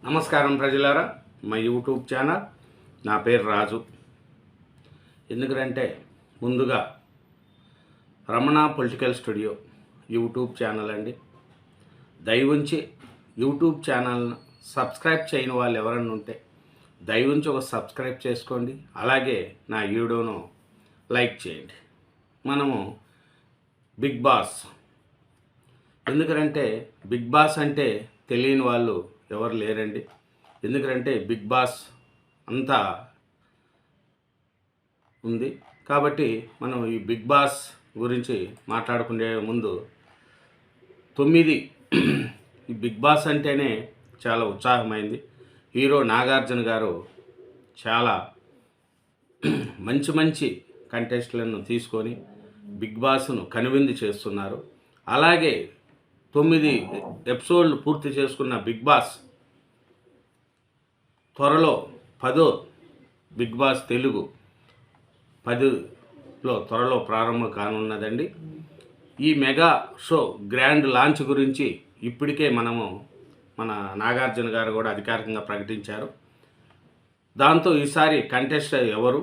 నమస్కారం ప్రజలారా, మా యూట్యూబ్ ఛానల్. నా పేరు రాజు. ఎందుకంటే ముందుగా Ramana political studio YouTube channel అండి. దయవుంచి యూట్యూబ్ ఛానల్ను సబ్స్క్రైబ్ చేయని వాళ్ళు ఎవరన్నా ఉంటే దయవుంచి ఒక సబ్స్క్రైబ్ చేసుకోండి. అలాగే నా వీడియోను లైక్ చేయండి. మనము బిగ్ బాస్, ఎందుకంటే బిగ్ బాస్ అంటే తెలియని వాళ్ళు ఎవరు లేరండి. ఎందుకంటే బిగ్ బాస్ అంతా ఉంది కాబట్టి మనం ఈ బిగ్ బాస్ గురించి మాట్లాడుకునే ముందు 9 ఈ బిగ్ బాస్ అంటేనే చాలా ఉత్సాహమైంది. హీరో నాగార్జున గారు చాలా మంచి కంటెస్ట్లను తీసుకొని బిగ్ బాస్ను కనువిందు చేస్తున్నారు. అలాగే 9 ఎపిసోడ్లు పూర్తి చేసుకున్న బిగ్ బాస్ త్వరలో 10వ బిగ్ బాస్ తెలుగు 10లో త్వరలో ప్రారంభం కానున్నదండి. ఈ మెగా షో గ్రాండ్ లాంచ్ గురించి ఇప్పటికే మన నాగార్జున గారు కూడా అధికారికంగా ప్రకటించారు. దాంతో ఈసారి కంటెస్ట్ ఎవరు,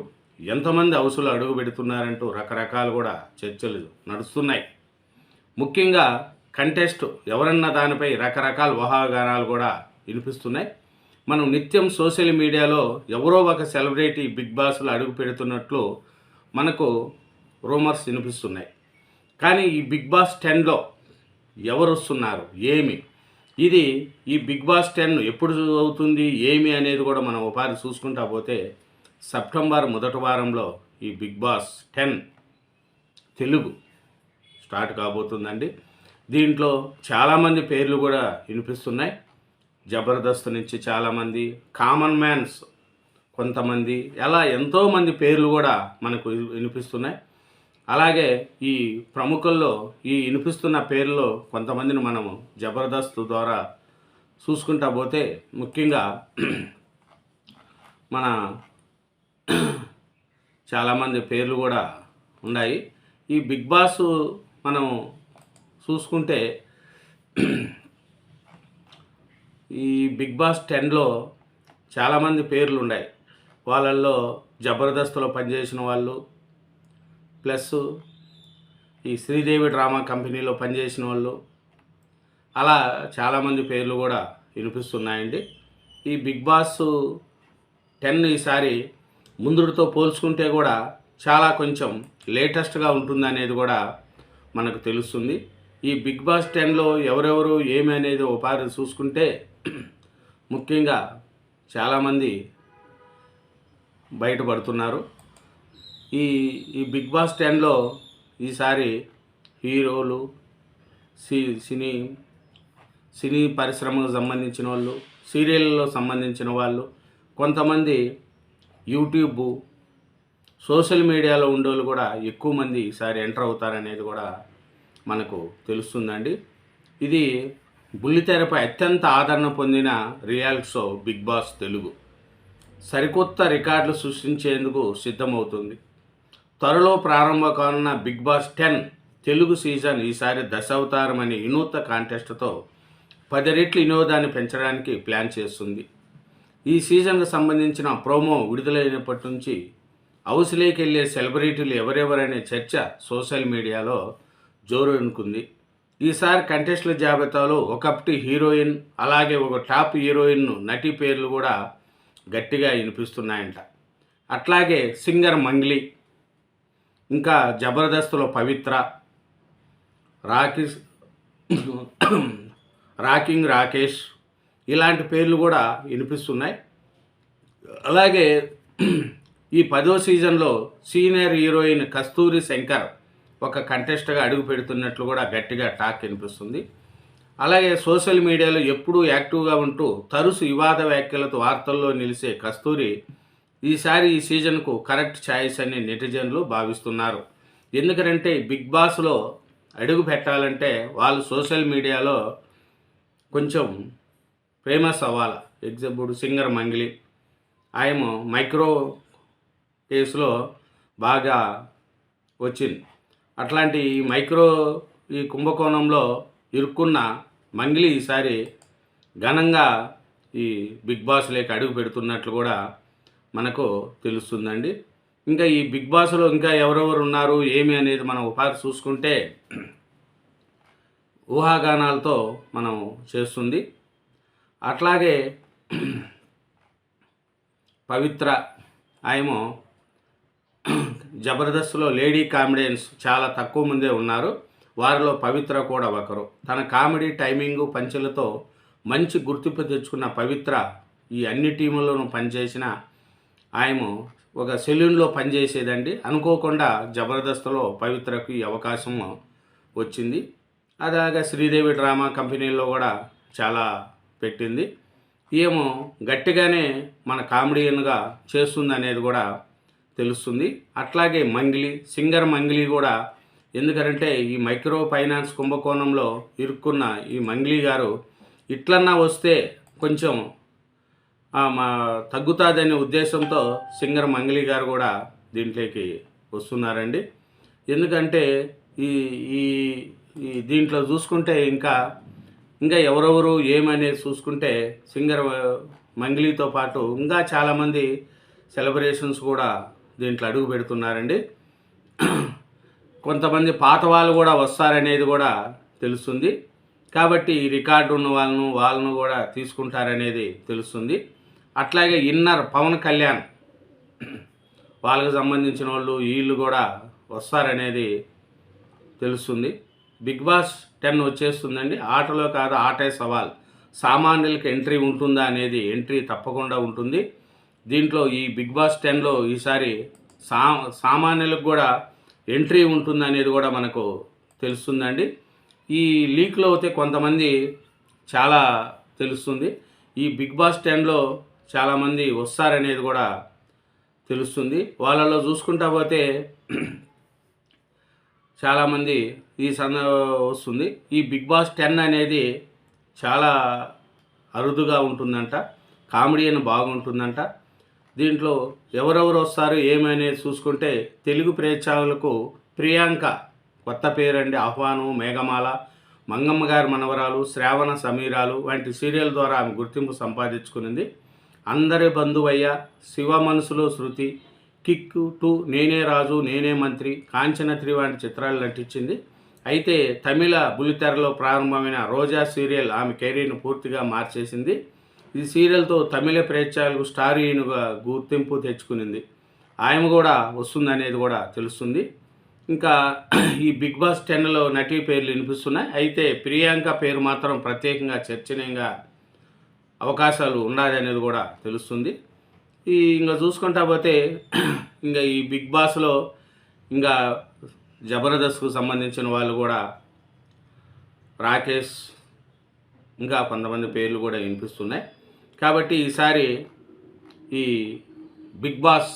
ఎంతమంది హౌసులు అడుగు పెడుతున్నారంటూ రకరకాలు కూడా చర్చలు నడుస్తున్నాయి. ముఖ్యంగా కంటెస్ట్ ఎవరన్న దానిపై రకరకాల ఊహాగానాలు కూడా వినిపిస్తున్నాయి. మనం నిత్యం సోషల్ మీడియాలో ఎవరో ఒక సెలబ్రిటీ బిగ్ బాస్లో అడుగు పెడుతున్నట్లు మనకు రూమర్స్ వినిపిస్తున్నాయి. కానీ ఈ బిగ్ బాస్ 10లో ఎవరు వస్తున్నారు, ఏమి, ఇది ఈ బిగ్ బాస్ 10 ఎప్పుడు అవుతుంది, ఏమి అనేది కూడా మనం ఉపాధి చూసుకుంటా పోతే సెప్టెంబర్ మొదటి వారంలో ఈ బిగ్ బాస్ 10 తెలుగు స్టార్ట్ కాబోతుందండి. దీంట్లో చాలామంది పేర్లు కూడా వినిపిస్తున్నాయి. జబర్దస్త్ నుంచి చాలామంది, కామన్ మ్యాన్స్ కొంతమంది, అలా ఎంతోమంది పేర్లు కూడా మనకు వినిపిస్తున్నాయి. అలాగే ఈ ప్రముఖుల్లో ఈ వినిపిస్తున్న పేర్లలో కొంతమందిని మనము జబర్దస్త్ ద్వారా చూసుకుంటా పోతే ముఖ్యంగా మన చాలామంది పేర్లు కూడా ఉన్నాయి. ఈ బిగ్ బాస్ మనం చూసుకుంటే ఈ బిగ్ బాస్ 10లో చాలామంది పేర్లు ఉన్నాయి. వాళ్ళల్లో జబర్దస్త్లో పనిచేసిన వాళ్ళు, ప్లస్ ఈ శ్రీదేవి డ్రామా కంపెనీలో పనిచేసిన వాళ్ళు, అలా చాలామంది పేర్లు కూడా వినిపిస్తున్నాయండి. ఈ బిగ్ బాస్ 10 ఈసారి ముందుతో పోల్చుకుంటే కూడా చాలా కొంచెం లేటెస్ట్గా ఉంటుందనేది కూడా మనకు తెలుస్తుంది. ఈ బిగ్ బాస్ 10లో ఎవరెవరు ఏమి అనేది ఉపాధి చూసుకుంటే ముఖ్యంగా చాలామంది బయటపడుతున్నారు. ఈ బిగ్ బాస్ 10లో ఈసారి హీరోలు, సినీ పరిశ్రమకు సంబంధించిన వాళ్ళు, సీరియళ్ళలో సంబంధించిన వాళ్ళు, కొంతమంది యూట్యూబ్, సోషల్ మీడియాలో ఉండేవాళ్ళు కూడా ఎక్కువ మంది ఈసారి ఎంటర్ అవుతారనేది కూడా మనకు తెలుస్తుందండి. ఇది బుల్లితెరపై అత్యంత ఆదరణ పొందిన reality show Bigg Boss Telugu సరికొత్త రికార్డులు సృష్టించేందుకు సిద్ధమవుతుంది. త్వరలో ప్రారంభం కానున్న బిగ్ బాస్ 10 తెలుగు సీజన్ ఈసారి దశావతారం అనే వినూత్న కాంటెస్ట్తో 10 రెట్లు వినోదాన్ని పెంచడానికి ప్లాన్ చేస్తుంది. ఈ సీజన్కు సంబంధించిన ప్రోమో విడుదలైనప్పటి నుంచి హౌస్లోకి వెళ్ళే సెలబ్రిటీలు ఎవరెవరనే చర్చ సోషల్ మీడియాలో జోరునుకుంది. ఈసారి కంటెస్టుల జాబితాలో ఒకప్పటి హీరోయిన్, అలాగే ఒక టాప్ హీరోయిన్ నటి పేర్లు కూడా గట్టిగా వినిపిస్తున్నాయంట. అట్లాగే సింగర్ మంగ్లీ, ఇంకా జబర్దస్త్లో పవిత్ర, రాకింగ్ రాకేష్, ఇలాంటి పేర్లు కూడా వినిపిస్తున్నాయి. అలాగే ఈ 10వ సీజన్లో సీనియర్ హీరోయిన్ కస్తూరి శంకర్ ఒక కంటెస్ట్గా అడుగు పెడుతున్నట్లు కూడా గట్టిగా టాక్ వినిపిస్తుంది. అలాగే సోషల్ మీడియాలో ఎప్పుడూ యాక్టివ్గా ఉంటూ తరచు వివాద వ్యాఖ్యలతో వార్తల్లో నిలిచే కస్తూరి ఈసారి ఈ సీజన్కు కరెక్ట్ ఛాయిస్ అని నెటిజన్లు భావిస్తున్నారు. ఎందుకంటే బిగ్ బాస్లో అడుగు పెట్టాలంటే వాళ్ళు సోషల్ మీడియాలో కొంచెం ఫేమస్ అవ్వాలి. ఎగ్జాంపుల్ సింగర్ మంగ్లీ, ఆయన మైక్రో కేసులో బాగా వచ్చింది. అట్లాంటి ఈ కుంభకోణంలో ఇరుక్కున్న మంగ్లీ ఈసారి ఘనంగా ఈ బిగ్ బాస్లోకి అడుగు పెడుతున్నట్లు కూడా మనకు తెలుస్తుందండి. ఇంకా ఈ బిగ్ బాస్లో ఇంకా ఎవరెవరు ఉన్నారు ఏమి అనేది మనం ఒకసారి చూసుకుంటే ఊహాగానాలతో మనం చేస్తుంది. అట్లాగే పవిత్ర ఆయమో జబర్దస్త్లో లేడీ కామెడియన్స్ చాలా తక్కువ మందే ఉన్నారు. వారిలో పవిత్ర కూడా ఒకరు. తన కామెడీ టైమింగు పంచులతో మంచి గుర్తింపు తెచ్చుకున్న పవిత్ర ఈ అన్ని టీముల్లోనూ పనిచేసిన ఆయమో ఒక సెలూన్లో పనిచేసేదండి. అనుకోకుండా జబర్దస్త్లో పవిత్రకు ఈ అవకాశం వచ్చింది. అలాగే శ్రీదేవి డ్రామా కంపెనీలో కూడా చాలా పెట్టింది. ఏమో గట్టిగానే మన కామెడియన్గా చేస్తుంది అనేది కూడా తెలుస్తుంది. అట్లాగే మంగ్లీ, సింగర్ మంగ్లీ కూడా, ఎందుకంటే ఈ మైక్రో ఫైనాన్స్ కుంభకోణంలో ఇరుక్కున్న ఈ మంగ్లీ గారు ఇట్లన్నా వస్తే కొంచెం తగ్గుతుందనే ఉద్దేశంతో సింగర్ మంగ్లీ గారు కూడా దీంట్లోకి వస్తున్నారండి. ఎందుకంటే ఈ ఈ దీంట్లో చూసుకుంటే ఇంకా ఎవరెవరు ఏమనేది చూసుకుంటే సింగర్ మంగ్లీతో పాటు ఇంకా చాలామంది సెలబ్రేషన్స్ కూడా దీంట్లో అడుగు పెడుతున్నారండి. కొంతమంది పాత వాళ్ళు కూడా వస్తారనేది కూడా తెలుస్తుంది. కాబట్టి ఈ రికార్డు ఉన్న వాళ్ళను కూడా తీసుకుంటారనేది తెలుస్తుంది. అట్లాగే ఇన్నర్ పవన్ కళ్యాణ్ వాళ్ళకి సంబంధించిన వీళ్ళు కూడా వస్తారనేది తెలుస్తుంది. బిగ్ బాస్ 10 వచ్చేస్తుందండి. ఆటలో కాదు ఆటే సవాల్. సామాన్యులకు ఎంట్రీ ఉంటుందా అనేది ఎంట్రీ తప్పకుండా ఉంటుంది. దీంట్లో ఈ బిగ్ బాస్ 10లో ఈసారి సామాన్యులకు కూడా ఎంట్రీ ఉంటుంది అనేది కూడా మనకు తెలుస్తుందండి. ఈ లీక్లో అయితే కొంతమంది చాలా తెలుస్తుంది. ఈ బిగ్ బాస్ 10లో చాలామంది వస్తారనేది కూడా తెలుస్తుంది. వాళ్ళలో చూసుకుంటా పోతే చాలామంది వస్తుంది. ఈ బిగ్ బాస్ 10 అనేది చాలా అరుదుగా ఉంటుందంట. కామెడియన్ బాగుంటుందంట. దీంట్లో ఎవరెవరు వస్తారు ఏమనేది చూసుకుంటే తెలుగు ప్రేక్షకులకు ప్రియాంక కొత్త పేరండి. ఆహ్వానం, మేఘమాల, మంగమ్మ గారి మనవరాలు, శ్రావణ సమీరాలు వంటి సీరియల్ ద్వారా ఆమె గుర్తింపు సంపాదించుకునింది. అందరి బంధువయ్య, శివ మనసులో శృతి, కిక్ 2, నేనే రాజు నేనే మంత్రి, కాంచన 3 వంటి చిత్రాలు నటించింది. అయితే తమిళ బుల్లితెరలో ప్రారంభమైన రోజా సీరియల్ ఆమె కెరీర్ను పూర్తిగా మార్చేసింది. ఈ సీరియల్తో తమిళ ప్రేక్షకులకు స్టార్ హీరోయిన్గా గుర్తింపు తెచ్చుకునింది. ఆమె కూడా వస్తుందనేది కూడా తెలుస్తుంది. ఇంకా ఈ బిగ్ బాస్ 10లో నటి పేర్లు వినిపిస్తున్నాయి. అయితే ప్రియాంక పేరు మాత్రం ప్రత్యేకంగా చర్చనీయంగా అవకాశాలు ఉండాలనేది కూడా తెలుస్తుంది. ఇంకా చూసుకుంటా పోతే ఇంకా ఈ బిగ్ బాస్లో ఇంకా జబర్దస్త్కు సంబంధించిన వాళ్ళు కూడా రాకేష్ ఇంకా కొంతమంది పేర్లు కూడా వినిపిస్తున్నాయి. కాబట్టి ఈసారి ఈ బిగ్ బాస్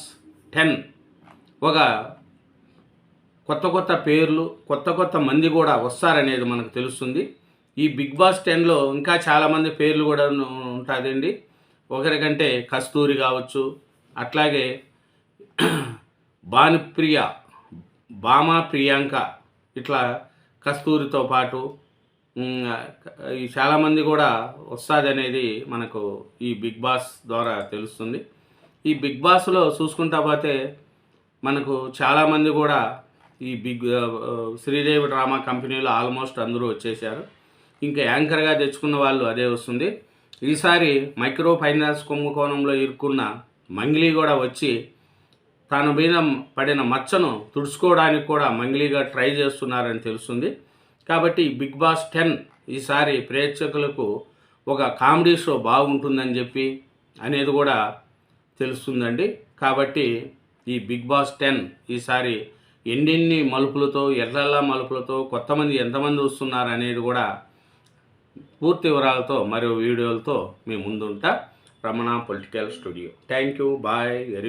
10 ఒక కొత్త పేర్లు, కొత్త మంది కూడా వస్తారనేది మనకు తెలుస్తుంది. ఈ బిగ్ బాస్ 10లో ఇంకా చాలామంది పేర్లు కూడా ఉంటుందండి. ఒకరికంటే కస్తూరి కావచ్చు, అట్లాగే భానుప్రియ, భామా ప్రియాంక, ఇట్లా కస్తూరితో పాటు చాలామంది కూడా వస్తుంది అనేది మనకు ఈ బిగ్ బాస్ ద్వారా తెలుస్తుంది. ఈ బిగ్ బాస్లో చూసుకుంటా పోతే మనకు చాలామంది కూడా ఈ శ్రీదేవి డ్రామా కంపెనీలో ఆల్మోస్ట్ అందరూ వచ్చేసారు. ఇంకా యాంకర్గా తెచ్చుకున్న వాళ్ళు అదే వస్తుంది. ఈసారి మైక్రో ఫైనాన్స్ కుంభకోణంలో ఇరుక్కున్న మంగ్లీ కూడా వచ్చి తన మీద పడిన మచ్చను తుడుచుకోవడానికి కూడా మంగ్లీగా ట్రై చేస్తున్నారని తెలుస్తుంది. కాబట్టి బిగ్ బాస్ 10 ఈసారి ప్రేక్షకులకు ఒక కామెడీ షో బాగుంటుందని చెప్పి అనేది కూడా తెలుస్తుందండి. కాబట్టి ఈ బిగ్ బాస్ 10 ఈసారి ఎన్నెన్ని మలుపులతో, ఎర్రల్లా మలుపులతో, ఎంతమంది వస్తున్నారు అనేది కూడా పూర్తి వివరాలతో మరియు వీడియోలతో మీ ముందుంటా. Ramana political studio. Thank you. Bye. Very